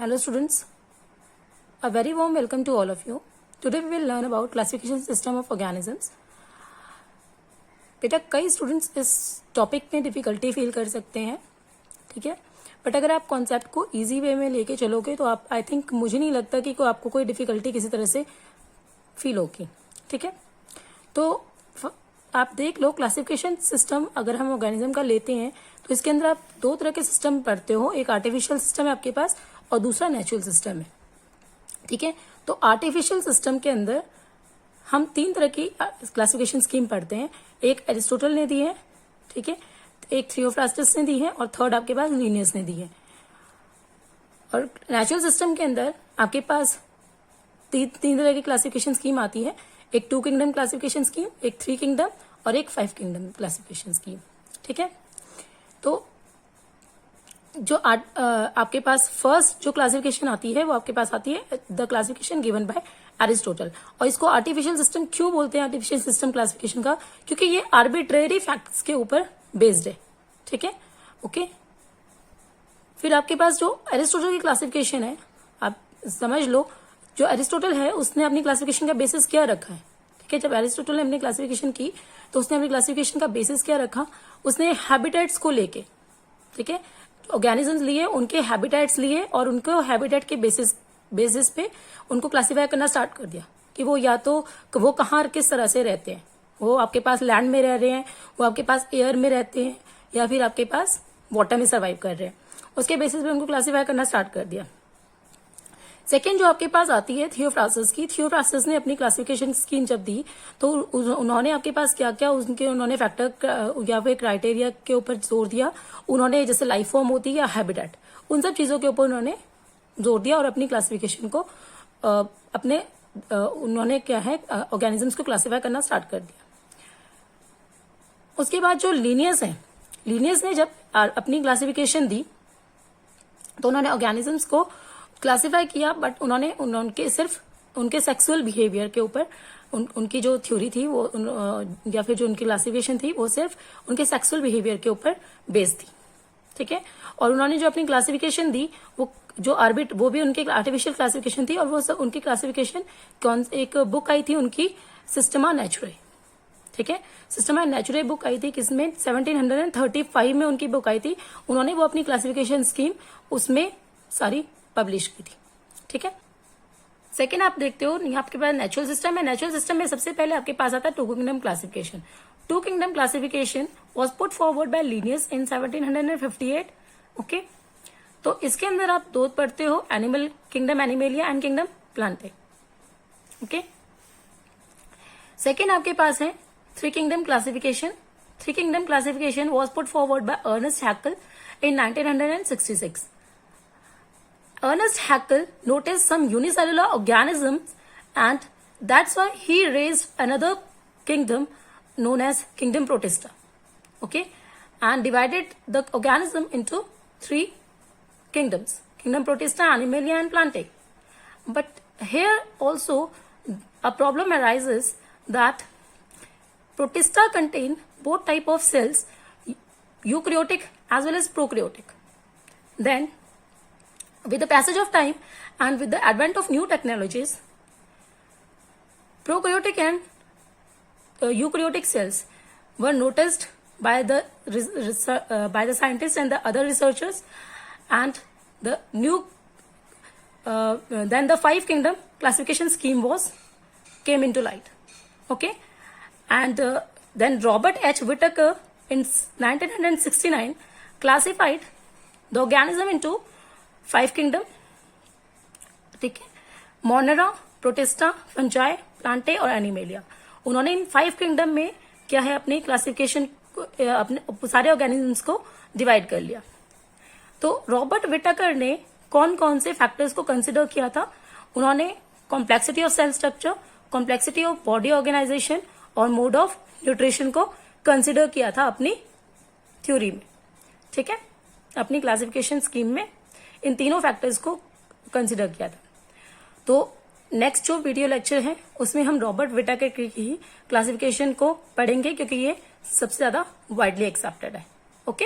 Hello students, a very warm welcome to all of you. Today we will learn about classification system of organisms. बेटा कई students इस topic में difficulty feel कर सकते हैं, ठीक है, बट अगर आप कॉन्सेप्ट को इजी वे में लेके चलोगे तो आप आई थिंक मुझे नहीं लगता कि आपको कोई डिफिकल्टी किसी तरह से फील होगी, ठीक है. तो आप देख लो क्लासिफिकेशन सिस्टम अगर हम ऑर्गेनिज्म का लेते हैं तो इसके अंदर आप दो तरह के सिस्टम पढ़ते हो, एक आर्टिफिशियल सिस्टम है आपके पास और दूसरा नेचुरल सिस्टम है, ठीक है. तो आर्टिफिशियल सिस्टम के अंदर हम तीन तरह की क्लासिफिकेशन स्कीम पढ़ते हैं. एक एरिस्टोटल ने दी है, ठीक है, एक थियोफ्रास्टस ने दी है और थर्ड आपके पास लिनियस ने दी है. और नेचुरल सिस्टम के अंदर आपके पास तीन तरह की क्लासिफिकेशन स्कीम आती है. एक 2 किंगडम क्लासिफिकेशन स्कीम, एक 3 किंगडम और एक 5 किंगडम क्लासिफिकेशन स्कीम, ठीक है. तो जो आपके पास फर्स्ट जो क्लासिफिकेशन आती है वो आपके पास आती है the classification given by Aristotle. और इसको आर्टिफिशियल सिस्टम क्यों बोलते हैं, आर्टिफिशियल सिस्टम क्लासिफिकेशन का, क्योंकि ये आर्बिट्रेरी फैक्ट्स के ऊपर बेस्ड है, ठीक है. ओके, फिर आपके पास जो एरिस्टोटल की क्लासिफिकेशन है, आप समझ लो, जो एरिस्टोटल है उसने अपनी क्लासिफिकेशन का बेसिस क्या रखा है, ठीक है. जब एरिस्टोटल ने अपनी क्लासिफिकेशन की तो उसने अपनी क्लासिफिकेशन का बेसिस क्या रखा, उसने हैबिटेट्स को लेके, ठीक है, ऑर्गेनिजम्स लिए, उनके हैबिटेट्स लिए और उनको हैबिटेट के बेसिस पे उनको क्लासिफाई करना स्टार्ट कर दिया कि वो या तो वो कहाँ किस तरह से रहते हैं, वो आपके पास लैंड में रह रहे हैं, वो आपके पास एयर में रहते हैं या फिर आपके पास वाटर में सर्वाइव कर रहे हैं. उसके बेसिस पे उनको क्लासिफाई करना स्टार्ट कर दिया. सेकेंड जो आपके पास आती है थियोफ्रास्टस की, थियोफ्रास्टस ने अपनी क्लासिफिकेशन स्कीम जब दी तो उन्होंने आपके पास क्या क्या उन्होंने फैक्टर या फिर क्राइटेरिया के ऊपर जोर दिया. उन्होंने जैसे लाइफ फॉर्म होती है या हैबिटेट, उन सब चीजों के ऊपर उन्होंने जोर दिया और अपनी क्लासिफिकेशन को उन्होंने क्या है ऑर्गेनिजम्स को क्लासिफाई करना स्टार्ट कर दिया. उसके बाद जो लीनियस है, लीनियस ने जब अपनी क्लासिफिकेशन दी तो उन्होंने ऑर्गेनिजम्स को क्लासिफाई किया, बट उन्होंने सिर्फ उनके सेक्सुअल बिहेवियर के ऊपर उनकी जो थ्योरी थी वो या फिर जो उनकी क्लासिफिकेशन थी वो सिर्फ उनके सेक्सुअल बिहेवियर के ऊपर बेस्ड थी, ठीक है. और उन्होंने जो अपनी क्लासिफिकेशन दी वो भी उनकी आर्टिफिशियल क्लासिफिकेशन थी और वो उनकी क्लासिफिकेशन एक बुक आई थी उनकी सिस्टमा नेचुरे, ठीक है. सिस्टमा नेचुरे बुक आई थी किसमें 1735 में उनकी बुक आई थी. उन्होंने वो अपनी क्लासिफिकेशन स्कीम उसमें सारी पब्लिश की थी, ठीक है. सेकेंड आप देखते हो यहाँ आपके पास नेचुरल सिस्टम है. नेचुरल सिस्टम में सबसे पहले आपके पास आता है 2 kingdom classification. 2 kingdom classification was put forward by Linnaeus in 1758. Okay, तो इसके अंदर आप दो पढ़ते हो, animal kingdom animalia and kingdom plantae. Okay, second आपके पास है 3 kingdom classification. 3 kingdom classification was put forward by Ernest Haeckel in 1966. Ernest Haeckel noticed some unicellular organisms and that's why he raised another kingdom known as kingdom Protista. Okay, and divided the organism into 3 kingdoms: kingdom Protista, Animalia and Plantae. But here also a problem arises that Protista contain both type of cells, eukaryotic as well as prokaryotic. Then with the passage of time and with the advent of new technologies, prokaryotic and eukaryotic cells were noticed by the scientists and the other researchers, and the new then the 5 kingdom classification scheme came into light. Okay, and then Robert H. Whittaker in 1969 classified the organism into 5 kingdom, ठीक है, Monera, protista, fungi, Plantae और animalia. उन्होंने इन 5 kingdom में क्या है अपनी classification अपने सारे ऑर्गेनिजम्स को डिवाइड कर लिया. तो रॉबर्ट विटाकर ने कौन कौन से फैक्टर्स को कंसिडर किया था, उन्होंने complexity of cell structure, complexity of body organisation और मोड ऑफ न्यूट्रिशन को कंसिडर किया था अपनी थ्योरी में, ठीक है, अपनी क्लासिफिकेशन स्कीम में इन तीनों फैक्टर्स को कंसिडर किया था. तो नेक्स्ट जो वीडियो लेक्चर है उसमें हम रॉबर्ट विटाकर की क्लासिफिकेशन को पढ़ेंगे क्योंकि ये सबसे ज्यादा वाइडली एक्सेप्टेड है. ओके.